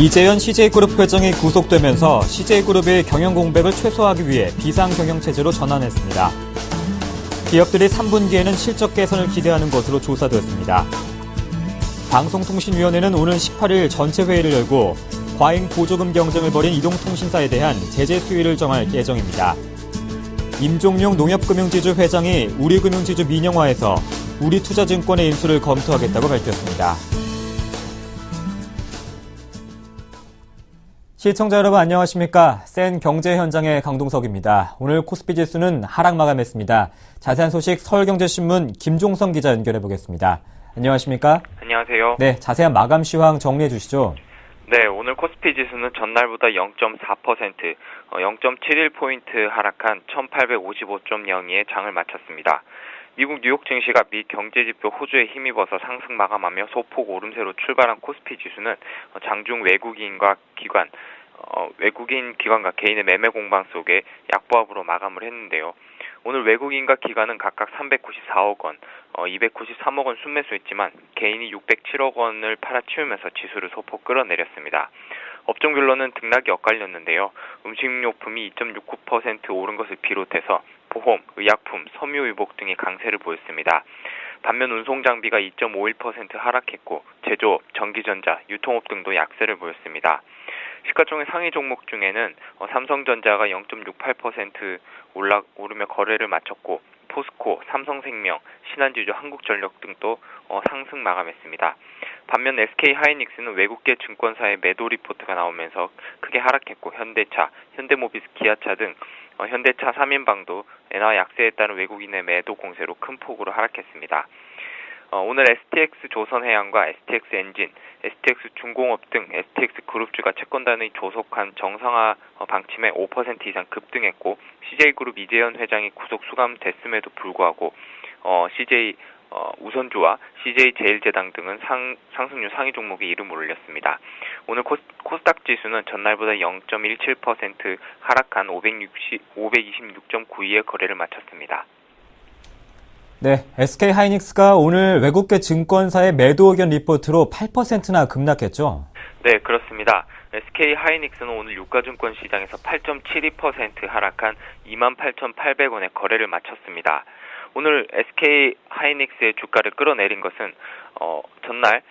이재현 CJ그룹 회장이 구속되면서 CJ그룹의 경영 공백을 최소화하기 위해 비상경영체제로 전환했습니다. 기업들이 3분기에는 실적 개선을 기대하는 것으로 조사됐습니다. 방송통신위원회는 오늘 18일 전체 회의를 열고 과잉 보조금 경쟁을 벌인 이동통신사에 대한 제재 수위를 정할 예정입니다. 임종용 농협금융지주 회장이 우리금융지주 민영화에서 우리투자증권의 인수를 검토하겠다고 밝혔습니다. 시청자 여러분 안녕하십니까? 센 경제 현장의 강동석입니다. 오늘 코스피 지수는 하락 마감했습니다. 자세한 소식 서울경제신문 김종성 기자 연결해 보겠습니다. 안녕하십니까? 안녕하세요. 네, 자세한 마감 시황 정리해 주시죠. 네, 오늘 코스피 지수는 전날보다 0.4%, 0.71포인트 하락한 1855.02에 장을 마쳤습니다. 미국 뉴욕 증시가 미 경제지표 호주에 힘입어서 상승 마감하며 소폭 오름세로 출발한 코스피 지수는 장중 외국인 기관과 개인의 매매 공방 속에 약보합으로 마감을 했는데요. 오늘 외국인과 기관은 각각 394억 원, 293억 원 순매수했지만 개인이 607억 원을 팔아치우면서 지수를 소폭 끌어내렸습니다. 업종별로는 등락이 엇갈렸는데요. 음식료품이 2.69% 오른 것을 비롯해서 보험, 의약품, 섬유의복 등이 강세를 보였습니다. 반면 운송장비가 2.51% 하락했고 제조업, 전기전자, 유통업 등도 약세를 보였습니다. 시가총액 상위 종목 중에는 삼성전자가 0.68% 오르며 거래를 마쳤고 포스코, 삼성생명, 신한지주, 한국전력 등도 상승 마감했습니다. 반면 SK하이닉스는 외국계 증권사의 매도 리포트가 나오면서 크게 하락했고 현대차, 현대모비스, 기아차 등 현대차 3인방도 엔화 약세에 따른 외국인의 매도 공세로 큰 폭으로 하락했습니다. 오늘 STX 조선해양과 STX 엔진, STX 중공업 등 STX 그룹주가 채권단의 조속한 정상화 방침에 5% 이상 급등했고 CJ그룹 이재현 회장이 구속 수감됐음에도 불구하고 CJ 우선주와 CJ 제일제당 등은 상승률 상위 종목에 이름을 올렸습니다. 오늘 코스닥 지수는 전날보다 0.17% 하락한 526.92의 거래를 마쳤습니다. 네, SK하이닉스가 오늘 외국계 증권사의 매도 의견 리포트로 8%나 급락했죠? 네, 그렇습니다. SK하이닉스는 오늘 유가증권 시장에서 8.72% 하락한 28,800원에 거래를 마쳤습니다. 오늘 SK하이닉스의 주가를 끌어내린 것은 전날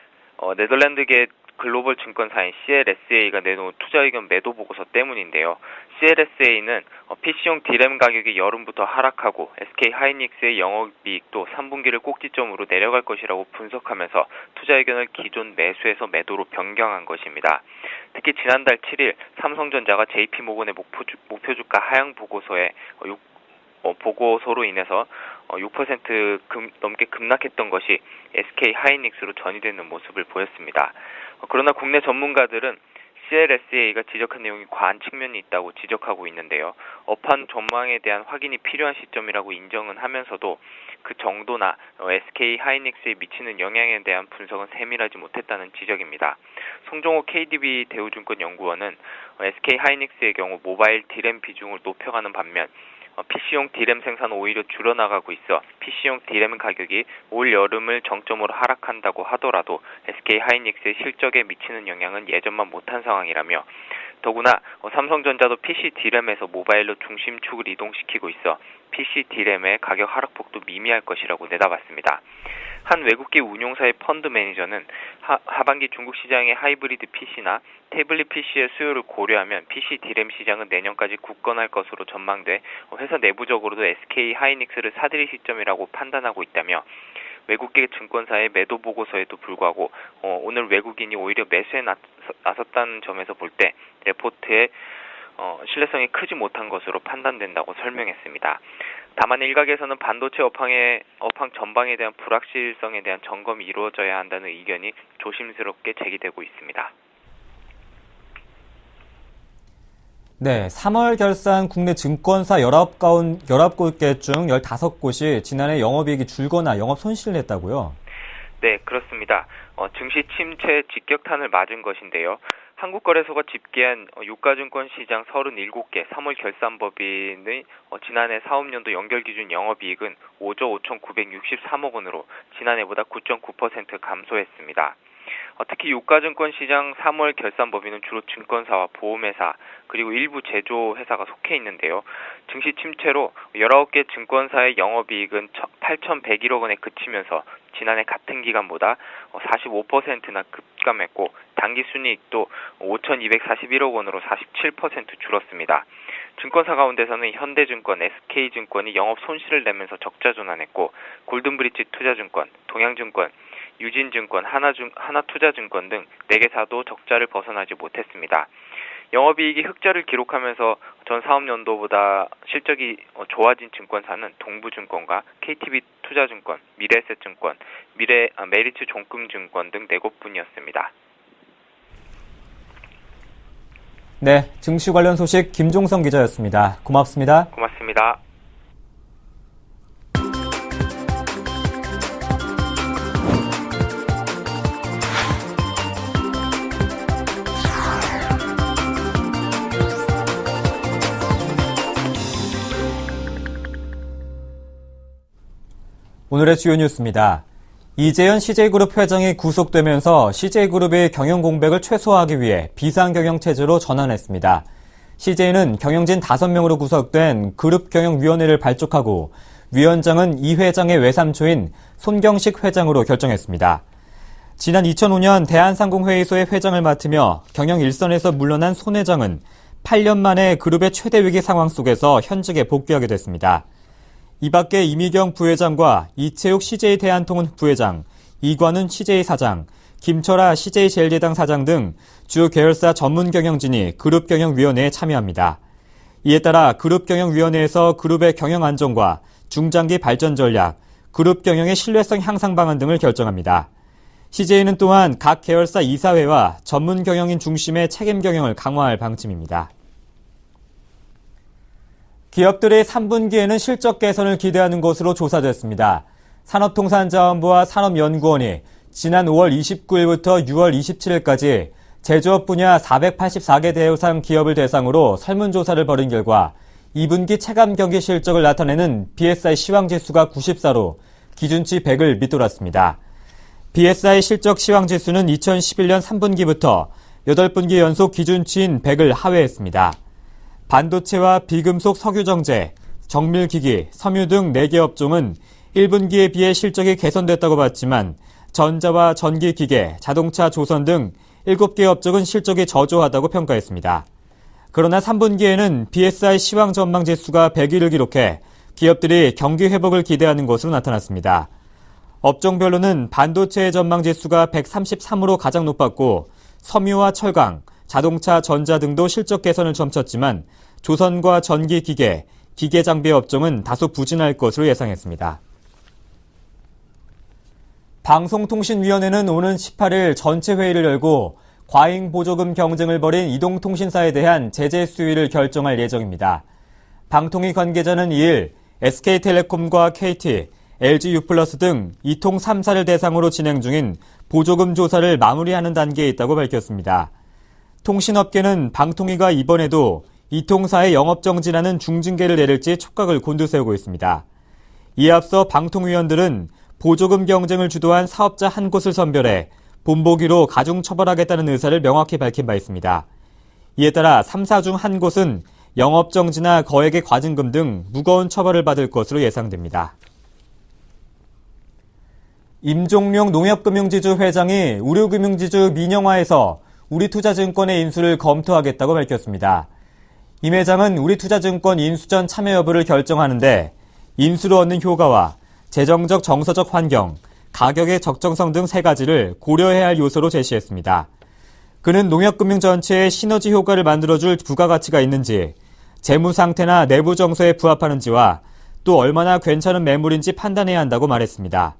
네덜란드계 글로벌 증권사인 CLSA가 내놓은 투자 의견 매도 보고서 때문인데요. CLSA는 PC용 D램 가격이 여름부터 하락하고 SK하이닉스의 영업이익도 3분기를 꼭지점으로 내려갈 것이라고 분석하면서 투자 의견을 기존 매수에서 매도로 변경한 것입니다. 특히 지난달 7일 삼성전자가 JP모건의 목표 주가 하향 보고서로 인해서 6% 넘게 급락했던 것이 SK하이닉스로 전이되는 모습을 보였습니다. 그러나 국내 전문가들은 CLSA가 지적한 내용이 과한 측면이 있다고 지적하고 있는데요. 업황 전망에 대한 확인이 필요한 시점이라고 인정은 하면서도 그 정도나 SK하이닉스에 미치는 영향에 대한 분석은 세밀하지 못했다는 지적입니다. 송종호 KDB 대우증권연구원은 SK하이닉스의 경우 모바일 D램 비중을 높여가는 반면 PC용 D램 생산은 오히려 줄어나가고 있어 PC용 D램 가격이 올 여름을 정점으로 하락한다고 하더라도 SK하이닉스의 실적에 미치는 영향은 예전만 못한 상황이라며 더구나 삼성전자도 PC D램에서 모바일로 중심축을 이동시키고 있어 PC D램의 가격 하락폭도 미미할 것이라고 내다봤습니다. 한 외국계 운용사의 펀드 매니저는 하반기 중국 시장의 하이브리드 PC나 태블릿 PC의 수요를 고려하면 PC D램 시장은 내년까지 굳건할 것으로 전망돼 회사 내부적으로도 SK하이닉스를 사들일 시점이라고 판단하고 있다며 외국계 증권사의 매도 보고서에도 불구하고 오늘 외국인이 오히려 매수에 나섰다는 점에서 볼 때 레포트의 신뢰성이 크지 못한 것으로 판단된다고 설명했습니다. 다만 일각에서는 반도체 업황 전방에 대한 불확실성에 대한 점검이 이루어져야 한다는 의견이 조심스럽게 제기되고 있습니다. 네, 3월 결산 국내 증권사 19곳 중 15곳이 지난해 영업이익이 줄거나 영업 손실을 냈다고요? 네, 그렇습니다. 증시 침체 직격탄을 맞은 것인데요. 한국거래소가 집계한 유가증권 시장 37개 3월 결산법인의 지난해 사업년도 연결기준 영업이익은 5조 5,963억 원으로 지난해보다 9.9% 감소했습니다. 특히 유가증권 시장 3월 결산 범위는 주로 증권사와 보험회사 그리고 일부 제조회사가 속해 있는데요. 증시 침체로 19개 증권사의 영업이익은 8,101억 원에 그치면서 지난해 같은 기간보다 45%나 급감했고 당기순이익도 5,241억 원으로 47% 줄었습니다. 증권사 가운데서는 현대증권, SK증권이 영업 손실을 내면서 적자 전환했고 골든브리지 투자증권, 동양증권, 유진증권, 하나투자증권 등 4개사도 적자를 벗어나지 못했습니다. 영업이익이 흑자를 기록하면서 전 사업연도보다 실적이 좋아진 증권사는 동부증권과 KTB투자증권, 미래에셋증권, 메리츠종금증권 등 4곳뿐이었습니다. 네, 증시 관련 소식 김종성 기자였습니다. 고맙습니다. 고맙습니다. 오늘의 주요 뉴스입니다. 이재현 CJ그룹 회장이 구속되면서 CJ그룹의 경영 공백을 최소화하기 위해 비상경영체제로 전환했습니다. CJ는 경영진 5명으로 구성된 그룹경영위원회를 발족하고 위원장은 이 회장의 외삼촌인 손경식 회장으로 결정했습니다. 지난 2005년 대한상공회의소의 회장을 맡으며 경영 일선에서 물러난 손 회장은 8년 만에 그룹의 최대 위기 상황 속에서 현직에 복귀하게 됐습니다. 이 밖에 이미경 부회장과 이채욱 CJ 대한통운 부회장, 이관훈 CJ 사장, 김철아 CJ 제일제당 사장 등 주 계열사 전문 경영진이 그룹경영위원회에 참여합니다. 이에 따라 그룹경영위원회에서 그룹의 경영 안정과 중장기 발전 전략, 그룹 경영의 신뢰성 향상 방안 등을 결정합니다. CJ는 또한 각 계열사 이사회와 전문 경영인 중심의 책임 경영을 강화할 방침입니다. 기업들이 3분기에는 실적 개선을 기대하는 것으로 조사됐습니다. 산업통상자원부와 산업연구원이 지난 5월 29일부터 6월 27일까지 제조업 분야 484개 대상 기업을 대상으로 설문조사를 벌인 결과 2분기 체감 경기 실적을 나타내는 BSI 시황지수가 94로 기준치 100을 밑돌았습니다. BSI 실적 시황지수는 2011년 3분기부터 8분기 연속 기준치인 100을 하회했습니다. 반도체와 비금속 석유정제, 정밀기기, 섬유 등 4개 업종은 1분기에 비해 실적이 개선됐다고 봤지만 전자와 전기기계, 자동차 조선 등 7개 업종은 실적이 저조하다고 평가했습니다. 그러나 3분기에는 BSI 시황 전망 지수가 100일을 기록해 기업들이 경기 회복을 기대하는 것으로 나타났습니다. 업종별로는 반도체의 전망 지수가 133으로 가장 높았고 섬유와 철강, 자동차, 전자 등도 실적 개선을 점쳤지만 조선과 전기기계, 기계장비 업종은 다소 부진할 것으로 예상했습니다. 방송통신위원회는 오는 18일 전체 회의를 열고 과잉 보조금 경쟁을 벌인 이동통신사에 대한 제재 수위를 결정할 예정입니다. 방통위 관계자는 2일 SK텔레콤과 KT, LGU+ 등 이통 3사를 대상으로 진행 중인 보조금 조사를 마무리하는 단계에 있다고 밝혔습니다. 통신업계는 방통위가 이번에도 이통사의 영업정지라는 중징계를 내릴지 촉각을 곤두세우고 있습니다. 이에 앞서 방통위원들은 보조금 경쟁을 주도한 사업자 한 곳을 선별해 본보기로 가중처벌하겠다는 의사를 명확히 밝힌 바 있습니다. 이에 따라 3사 중 한 곳은 영업정지나 거액의 과징금 등 무거운 처벌을 받을 것으로 예상됩니다. 임종룡 농협금융지주 회장이 우리금융지주 민영화에서 우리투자증권의 인수를 검토하겠다고 밝혔습니다. 임 회장은 우리투자증권 인수 전 참여 여부를 결정하는데 인수로 얻는 효과와 재정적 정서적 환경, 가격의 적정성 등 3가지를 고려해야 할 요소로 제시했습니다. 그는 농협금융 전체의 시너지 효과를 만들어줄 부가가치가 있는지, 재무 상태나 내부 정서에 부합하는지와 또 얼마나 괜찮은 매물인지 판단해야 한다고 말했습니다.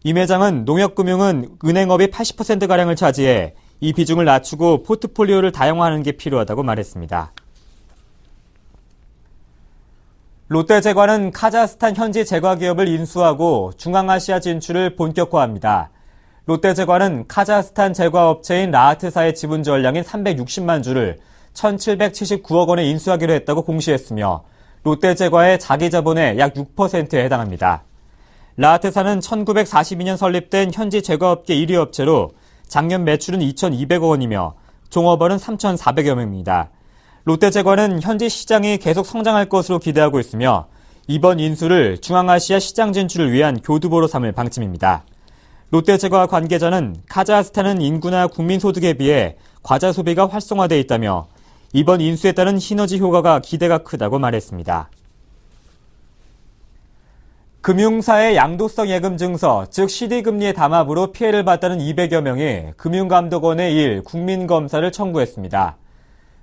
임 회장은 농협금융은 은행업이 80%가량을 차지해 이 비중을 낮추고 포트폴리오를 다양화하는 게 필요하다고 말했습니다. 롯데제과는 카자흐스탄 현지 제과 기업을 인수하고 중앙아시아 진출을 본격화합니다. 롯데제과는 카자흐스탄 제과 업체인 라하트사의 지분 전량인 360만 주를 1,779억 원에 인수하기로 했다고 공시했으며 롯데제과의 자기 자본의 약 6%에 해당합니다. 라하트사는 1942년 설립된 현지 제과업계 1위 업체로 작년 매출은 2,200억 원이며 종업원은 3,400여 명입니다. 롯데제과는 현지 시장이 계속 성장할 것으로 기대하고 있으며 이번 인수를 중앙아시아 시장 진출을 위한 교두보로 삼을 방침입니다. 롯데제과 관계자는 카자흐스탄은 인구나 국민 소득에 비해 과자 소비가 활성화돼 있다며 이번 인수에 따른 시너지 효과가 기대가 크다고 말했습니다. 금융사의 양도성 예금 증서, 즉 CD금리의 담합으로 피해를 봤다는 200여 명이 금융감독원에 일 국민검사를 청구했습니다.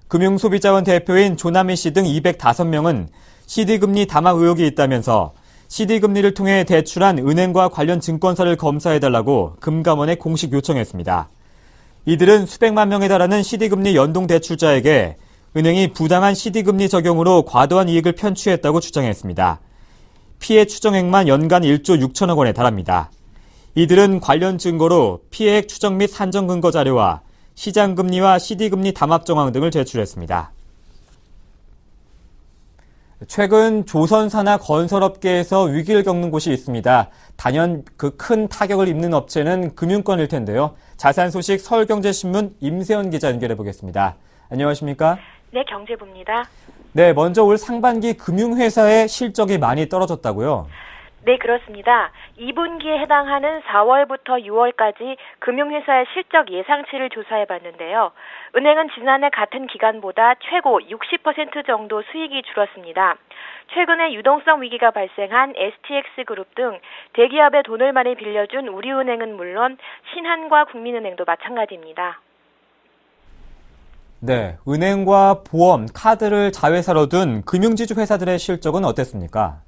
금융소비자원 대표인 조남희 씨 등 205명은 CD금리 담합 의혹이 있다면서 CD금리를 통해 대출한 은행과 관련 증권사를 검사해달라고 금감원에 공식 요청했습니다. 이들은 수백만 명에 달하는 CD금리 연동 대출자에게 은행이 부당한 CD금리 적용으로 과도한 이익을 편취했다고 주장했습니다. 피해 추정액만 연간 1조 6천억 원에 달합니다. 이들은 관련 증거로 피해액 추정 및 산정 근거 자료와 시장금리와 CD금리 담합 정황 등을 제출했습니다. 최근 조선사나 건설업계에서 위기를 겪는 곳이 있습니다. 단연 그 큰 타격을 입는 업체는 금융권일 텐데요. 자세한 소식 서울경제신문 임세연 기자 연결해 보겠습니다. 안녕하십니까? 네, 경제부입니다. 네, 먼저 올 상반기 금융회사의 실적이 많이 떨어졌다고요? 네, 그렇습니다. 2분기에 해당하는 4월부터 6월까지 금융회사의 실적 예상치를 조사해봤는데요. 은행은 지난해 같은 기간보다 최고 60% 정도 수익이 줄었습니다. 최근에 유동성 위기가 발생한 STX그룹 등 대기업의 돈을 많이 빌려준 우리은행은 물론 신한과 국민은행도 마찬가지입니다. 네, 은행과 보험, 카드를 자회사로 둔 금융지주 회사들의 실적은 어땠습니까?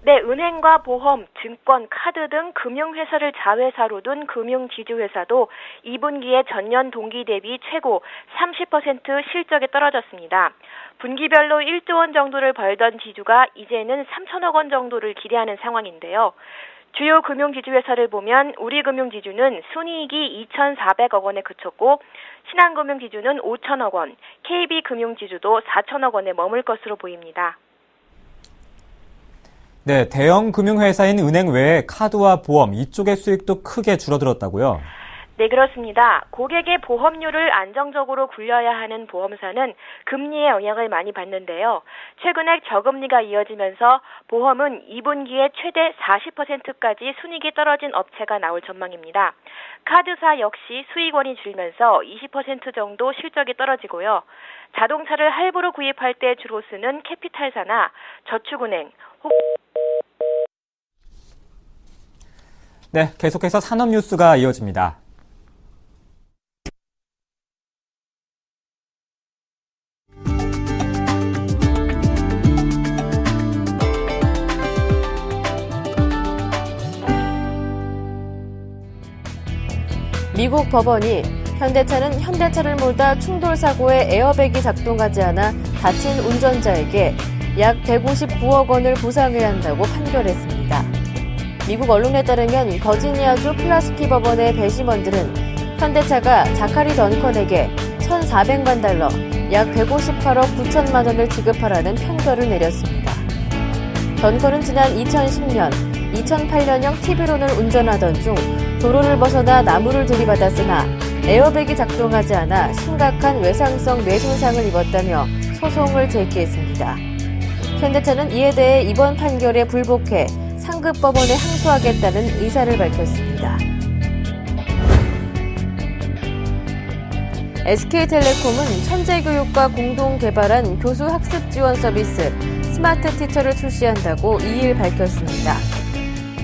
네, 은행과 보험, 증권, 카드 등 금융회사를 자회사로 둔 금융지주회사도 2분기에 전년 동기 대비 최고 30% 실적이 떨어졌습니다. 분기별로 1조 원 정도를 벌던 지주가 이제는 3천억 원 정도를 기대하는 상황인데요. 주요 금융지주회사를 보면 우리금융지주는 순이익이 2,400억 원에 그쳤고 신한금융지주는 5천억 원, KB금융지주도 4천억 원에 머물 것으로 보입니다. 네, 대형 금융회사인 은행 외에 카드와 보험 이쪽의 수익도 크게 줄어들었다고요? 네, 그렇습니다. 고객의 보험료를 안정적으로 굴려야 하는 보험사는 금리의 영향을 많이 받는데요. 최근에 저금리가 이어지면서 보험은 2분기에 최대 40%까지 순이익이 떨어진 업체가 나올 전망입니다. 카드사 역시 수익원이 줄면서 20% 정도 실적이 떨어지고요. 자동차를 할부로 구입할 때 주로 쓰는 캐피탈사나 저축은행, 네, 계속해서 산업 뉴스가 이어집니다. 미국 법원이 현대차는 현대차를 몰다 충돌 사고에 에어백이 작동하지 않아 다친 운전자에게 약 159억 원을 보상해야 한다고 판결했습니다. 미국 언론에 따르면 버지니아주 플라스키 법원의 배심원들은 현대차가 자카리 던컨에게 1,400만 달러, 약 158억 9천만 원을 지급하라는 판결을 내렸습니다. 던컨은 지난 2010년, 2008년형 TV론을 운전하던 중 도로를 벗어나 나무를 들이받았으나 에어백이 작동하지 않아 심각한 외상성 뇌손상을 입었다며 소송을 제기했습니다. 현대차는 이에 대해 이번 판결에 불복해 상급법원에 항소하겠다는 의사를 밝혔습니다. SK텔레콤은 천재교육과 공동 개발한 교수 학습 지원 서비스 스마트 티처를 출시한다고 2일 밝혔습니다.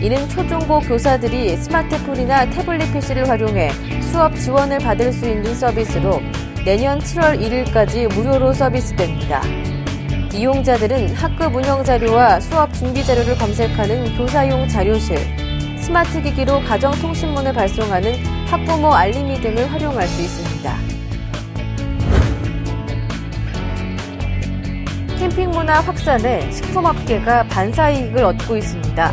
이는 초중고 교사들이 스마트폰이나 태블릿 PC를 활용해 수업 지원을 받을 수 있는 서비스로 내년 7월 1일까지 무료로 서비스됩니다. 이용자들은 학급 운영 자료와 수업 준비 자료를 검색하는 교사용 자료실, 스마트 기기로 가정통신문을 발송하는 학부모 알림이 등을 활용할 수 있습니다. 캠핑 문화 확산에 식품업계가 반사이익을 얻고 있습니다.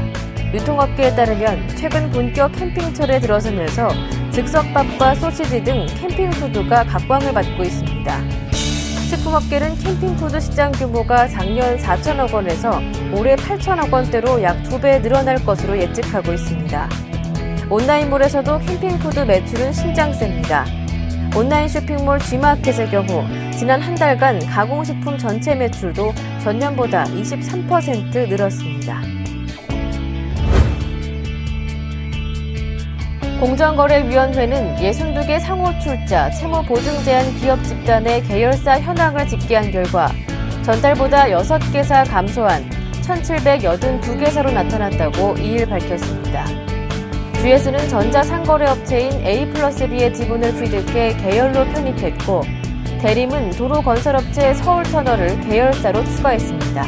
유통업계에 따르면 최근 본격 캠핑철에 들어서면서 즉석밥과 소시지 등 캠핑푸드가 각광을 받고 있습니다. 식품업계는 캠핑푸드 시장 규모가 작년 4천억 원에서 올해 8천억 원대로 약 2배 늘어날 것으로 예측하고 있습니다. 온라인몰에서도 캠핑푸드 매출은 신장세입니다. 온라인 쇼핑몰 G마켓의 경우 지난 한 달간 가공식품 전체 매출도 전년보다 23% 늘었습니다. 공정거래위원회는 62개 상호출자, 채무보증제한 기업 집단의 계열사 현황을 집계한 결과 전달보다 6개사 감소한 1,782개사로 나타났다고 2일 밝혔습니다. GS는 전자상거래업체인 A+B의 지분을 취득해 계열로 편입했고 대림은 도로건설업체 서울터널을 계열사로 추가했습니다.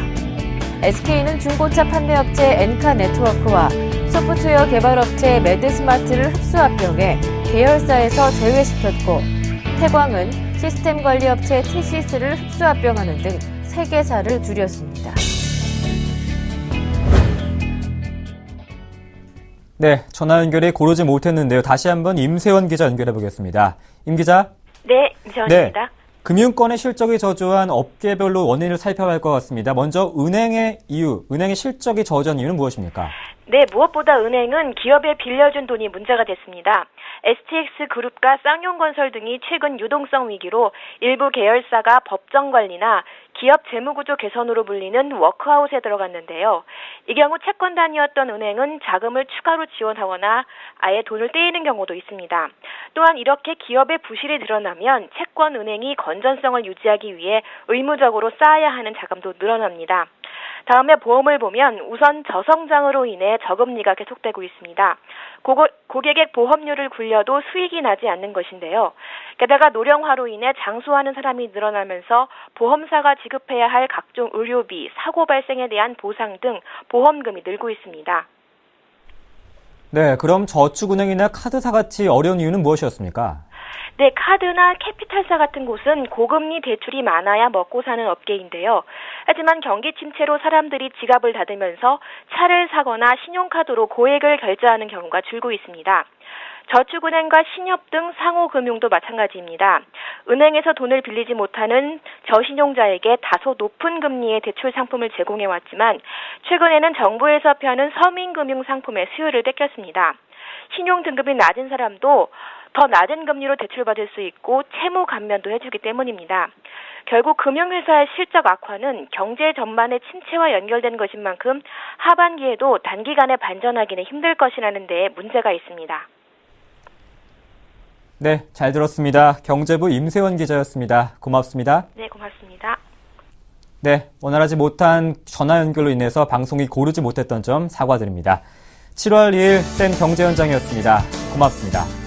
SK는 중고차 판매업체 엔카네트워크와 소프트웨어 개발업체 매드스마트를 흡수 합병해 계열사에서 제외시켰고 태광은 시스템 관리업체 TCS를 흡수 합병하는 등 3개사를 줄였습니다. 네, 전화 연결이 고르지 못했는데요. 다시 한번 임세원 기자 연결해 보겠습니다. 임 기자. 네, 임세원입니다. 네, 금융권의 실적이 저조한 업계별로 원인을 살펴봐야 할 것 같습니다. 먼저 은행의 실적이 저조한 이유는 무엇입니까? 네, 무엇보다 은행은 기업에 빌려준 돈이 문제가 됐습니다. STX그룹과 쌍용건설 등이 최근 유동성 위기로 일부 계열사가 법정 관리나 기업 재무구조 개선으로 불리는 워크아웃에 들어갔는데요. 이 경우 채권단이었던 은행은 자금을 추가로 지원하거나 아예 돈을 떼이는 경우도 있습니다. 또한 이렇게 기업의 부실이 드러나면 채권은행이 건전성을 유지하기 위해 의무적으로 쌓아야 하는 자금도 늘어납니다. 다음에 보험을 보면 우선 저성장으로 인해 저금리가 계속되고 있습니다. 고객의 보험료를 굴려도 수익이 나지 않는 것인데요. 게다가 노령화로 인해 장수하는 사람이 늘어나면서 보험사가 지급해야 할 각종 의료비, 사고 발생에 대한 보상 등 보험금이 늘고 있습니다. 네, 그럼 저축은행이나 카드사 같이 어려운 이유는 무엇이었습니까? 네, 카드나 캐피탈사 같은 곳은 고금리 대출이 많아야 먹고 사는 업계인데요. 하지만 경기 침체로 사람들이 지갑을 닫으면서 차를 사거나 신용카드로 고액을 결제하는 경우가 줄고 있습니다. 저축은행과 신협 등 상호금융도 마찬가지입니다. 은행에서 돈을 빌리지 못하는 저신용자에게 다소 높은 금리의 대출 상품을 제공해왔지만 최근에는 정부에서 펴는 서민금융 상품의 수요를 뺏겼습니다. 신용 등급이 낮은 사람도 더 낮은 금리로 대출받을 수 있고 채무 감면도 해주기 때문입니다. 결국 금융회사의 실적 악화는 경제 전반의 침체와 연결된 것인 만큼 하반기에도 단기간에 반전하기는 힘들 것이라는 데에 문제가 있습니다. 네, 잘 들었습니다. 경제부 임세원 기자였습니다. 고맙습니다. 네, 고맙습니다. 네, 원활하지 못한 전화 연결로 인해서 방송이 고르지 못했던 점 사과드립니다. 7월 2일 센 경제 현장이었습니다. 고맙습니다.